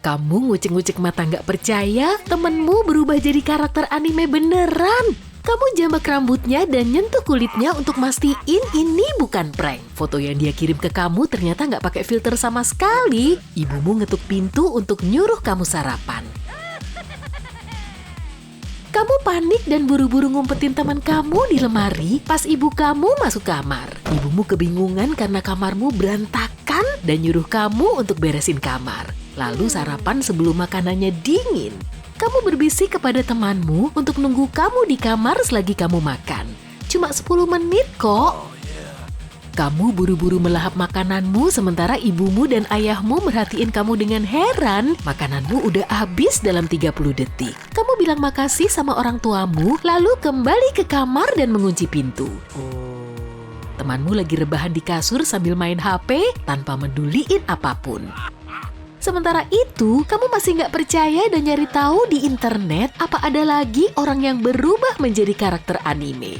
Kamu ngucek-ngucek mata nggak percaya, temenmu berubah jadi karakter anime beneran. Kamu jambak rambutnya dan nyentuh kulitnya untuk mastiin ini bukan prank. Foto yang dia kirim ke kamu ternyata nggak pakai filter sama sekali. Ibumu ngetuk pintu untuk nyuruh kamu sarapan. Kamu panik dan buru-buru ngumpetin teman kamu di lemari pas ibu kamu masuk kamar. Ibumu kebingungan karena kamarmu berantakan dan nyuruh kamu untuk beresin kamar. Lalu sarapan sebelum makanannya dingin. Kamu berbisik kepada temanmu untuk nunggu kamu di kamar selagi kamu makan. Cuma 10 menit kok. Kamu buru-buru melahap makananmu sementara ibumu dan ayahmu merhatiin kamu dengan heran. Makananmu udah habis dalam 30 detik. Kamu bilang makasih sama orang tuamu, lalu kembali ke kamar dan mengunci pintu. Temanmu lagi rebahan di kasur sambil main HP tanpa meduliin apapun. Sementara itu, kamu masih nggak percaya dan nyari tahu di internet apa ada lagi orang yang berubah menjadi karakter anime.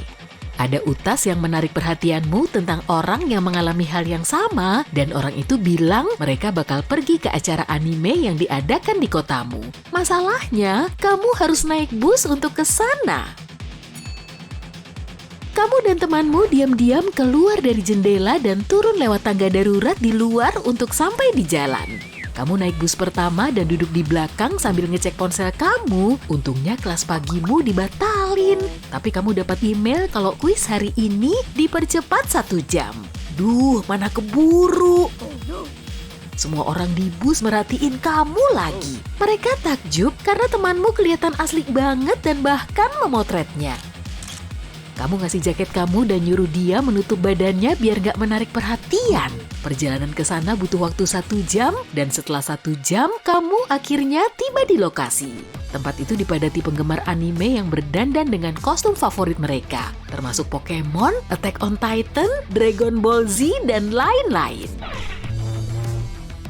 Ada utas yang menarik perhatianmu tentang orang yang mengalami hal yang sama dan orang itu bilang mereka bakal pergi ke acara anime yang diadakan di kotamu. Masalahnya, kamu harus naik bus untuk ke sana. Kamu dan temanmu diam-diam keluar dari jendela dan turun lewat tangga darurat di luar untuk sampai di jalan. Kamu naik bus pertama dan duduk di belakang sambil ngecek ponsel kamu. Untungnya kelas pagimu dibatalin. Tapi kamu dapat email kalau kuis hari ini dipercepat 1 jam. Duh, mana keburu. Semua orang di bus merhatiin kamu lagi. Mereka takjub karena temanmu kelihatan asli banget dan bahkan memotretnya. Kamu ngasih jaket kamu dan nyuruh dia menutup badannya biar gak menarik perhatian. Perjalanan ke sana butuh waktu 1 jam dan setelah 1 jam kamu akhirnya tiba di lokasi. Tempat itu dipadati penggemar anime yang berdandan dengan kostum favorit mereka, termasuk Pokemon, Attack on Titan, Dragon Ball Z, dan lain-lain.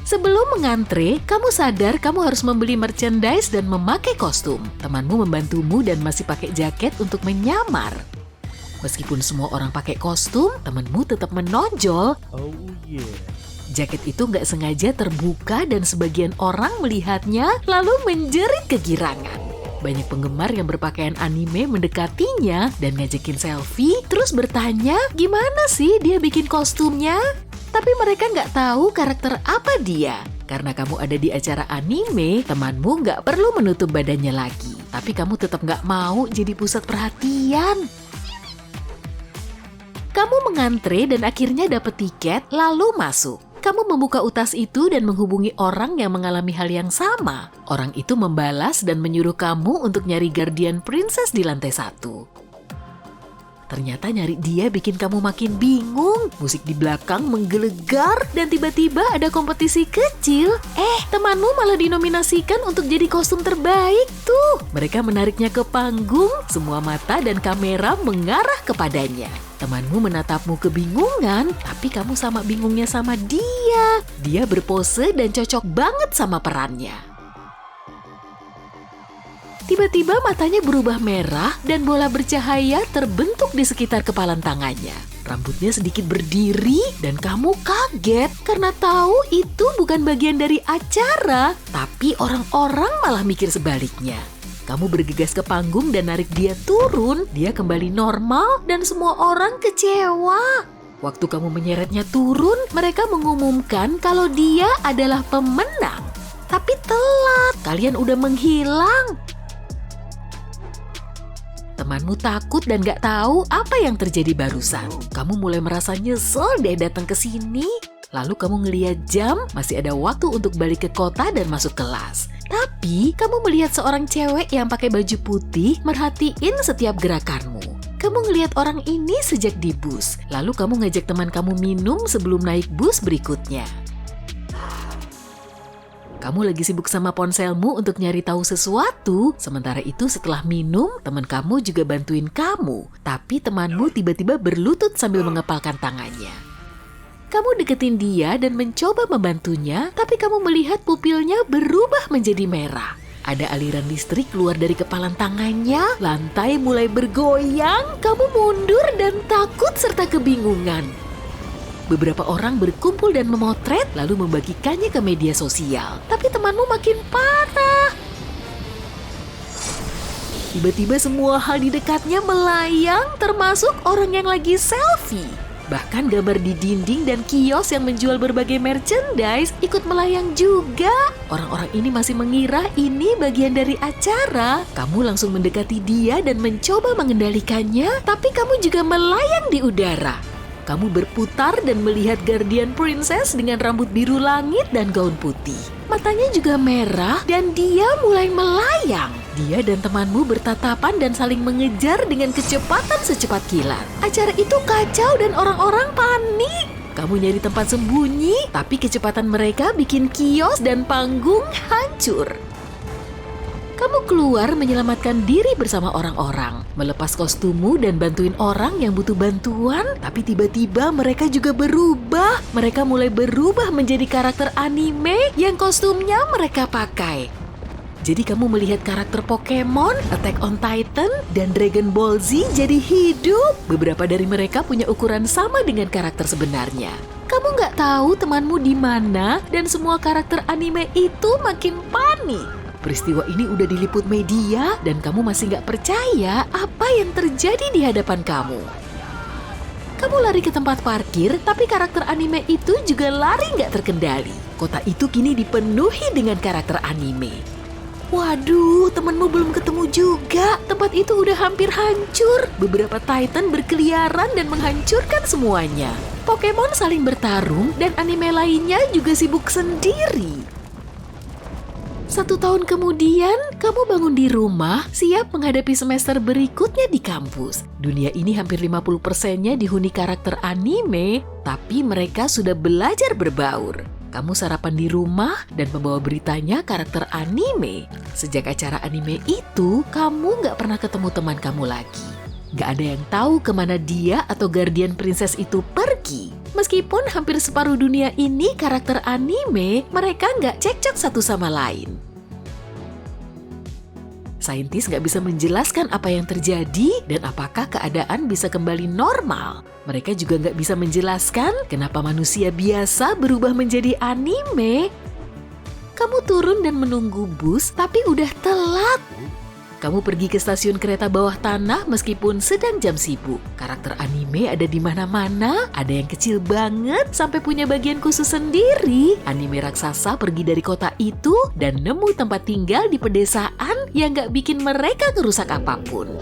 Sebelum mengantre, kamu sadar kamu harus membeli merchandise dan memakai kostum. Temanmu membantumu dan masih pakai jaket untuk menyamar. Meskipun semua orang pakai kostum, temanmu tetap menonjol. Oh yeah. Jaket itu nggak sengaja terbuka dan sebagian orang melihatnya lalu menjerit kegirangan. Banyak penggemar yang berpakaian anime mendekatinya dan ngajakin selfie, terus bertanya gimana sih dia bikin kostumnya? Tapi mereka nggak tahu karakter apa dia. Karena kamu ada di acara anime, temanmu nggak perlu menutup badannya lagi. Tapi kamu tetap nggak mau jadi pusat perhatian. Kamu mengantre dan akhirnya dapat tiket, lalu masuk. Kamu membuka utas itu dan menghubungi orang yang mengalami hal yang sama. Orang itu membalas dan menyuruh kamu untuk nyari Guardian Princess di lantai 1. Ternyata nyari dia bikin kamu makin bingung. Musik di belakang menggelegar dan tiba-tiba ada kompetisi kecil. Temanmu malah dinominasikan untuk jadi kostum terbaik tuh. Mereka menariknya ke panggung, semua mata dan kamera mengarah kepadanya. Temanmu menatapmu kebingungan, tapi kamu sama bingungnya sama dia. Dia berpose dan cocok banget sama perannya. Tiba-tiba matanya berubah merah dan bola bercahaya terbentuk di sekitar kepalan tangannya. Rambutnya sedikit berdiri dan kamu kaget karena tahu itu bukan bagian dari acara, tapi orang-orang malah mikir sebaliknya. Kamu bergegas ke panggung dan narik dia turun, dia kembali normal dan semua orang kecewa. Waktu kamu menyeretnya turun, mereka mengumumkan kalau dia adalah pemenang. Tapi telat, kalian udah menghilang. Temanmu takut dan gak tahu apa yang terjadi barusan. Kamu mulai merasa nyesel deh datang ke sini. Lalu kamu ngeliat jam, masih ada waktu untuk balik ke kota dan masuk kelas. Tapi kamu melihat seorang cewek yang pakai baju putih merhatiin setiap gerakanmu. Kamu ngeliat orang ini sejak di bus. Lalu kamu ngajak teman kamu minum sebelum naik bus berikutnya. Kamu lagi sibuk sama ponselmu untuk nyari tahu sesuatu. Sementara itu setelah minum, teman kamu juga bantuin kamu. Tapi temanmu tiba-tiba berlutut sambil mengepalkan tangannya. Kamu deketin dia dan mencoba membantunya, tapi kamu melihat pupilnya berubah menjadi merah. Ada aliran listrik keluar dari kepalan tangannya, lantai mulai bergoyang, kamu mundur dan takut serta kebingungan. Beberapa orang berkumpul dan memotret lalu membagikannya ke media sosial. Tapi temanmu makin parah. Tiba-tiba semua hal di dekatnya melayang, termasuk orang yang lagi selfie. Bahkan gambar di dinding dan kios yang menjual berbagai merchandise ikut melayang juga. Orang-orang ini masih mengira ini bagian dari acara. Kamu langsung mendekati dia dan mencoba mengendalikannya, tapi kamu juga melayang di udara. Kamu berputar dan melihat Guardian Princess dengan rambut biru langit dan gaun putih. Matanya juga merah dan dia mulai melayang. Dia dan temanmu bertatapan dan saling mengejar dengan kecepatan secepat kilat. Acara itu kacau dan orang-orang panik. Kamu nyari tempat sembunyi, tapi kecepatan mereka bikin kios dan panggung hancur. Kamu keluar menyelamatkan diri bersama orang-orang, melepas kostummu dan bantuin orang yang butuh bantuan, tapi tiba-tiba mereka juga berubah. Mereka mulai berubah menjadi karakter anime yang kostumnya mereka pakai. Jadi kamu melihat karakter Pokemon, Attack on Titan, dan Dragon Ball Z jadi hidup. Beberapa dari mereka punya ukuran sama dengan karakter sebenarnya. Kamu nggak tahu temanmu di mana dan semua karakter anime itu makin panik. Peristiwa ini udah diliput media dan kamu masih nggak percaya apa yang terjadi di hadapan kamu. Kamu lari ke tempat parkir, tapi karakter anime itu juga lari nggak terkendali. Kota itu kini dipenuhi dengan karakter anime. Waduh, temanmu belum ketemu juga. Tempat itu udah hampir hancur. Beberapa Titan berkeliaran dan menghancurkan semuanya. Pokemon saling bertarung dan anime lainnya juga sibuk sendiri. 1 tahun kemudian, kamu bangun di rumah, siap menghadapi semester berikutnya di kampus. Dunia ini hampir 50%-nya dihuni karakter anime, tapi mereka sudah belajar berbaur. Kamu sarapan di rumah dan membawa beritanya karakter anime. Sejak acara anime itu, kamu nggak pernah ketemu teman kamu lagi. Nggak ada yang tahu kemana dia atau Guardian Princess itu pergi. Meskipun hampir separuh dunia ini karakter anime, mereka nggak cekcok satu sama lain. Saintis nggak bisa menjelaskan apa yang terjadi dan apakah keadaan bisa kembali normal. Mereka juga nggak bisa menjelaskan kenapa manusia biasa berubah menjadi anime. Kamu turun dan menunggu bus, tapi udah telat. Kamu pergi ke stasiun kereta bawah tanah meskipun sedang jam sibuk. Karakter anime ada di mana-mana, ada yang kecil banget sampai punya bagian khusus sendiri. Anime raksasa pergi dari kota itu dan nemu tempat tinggal di pedesaan yang gak bikin mereka kerusak apapun.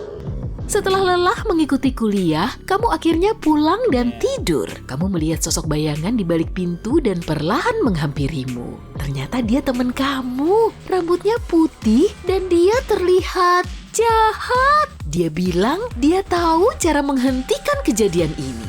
Setelah lelah mengikuti kuliah, kamu akhirnya pulang dan tidur. Kamu melihat sosok bayangan di balik pintu dan perlahan menghampirimu. Ternyata dia teman kamu. Rambutnya putih dan dia terlihat jahat. Dia bilang dia tahu cara menghentikan kejadian ini.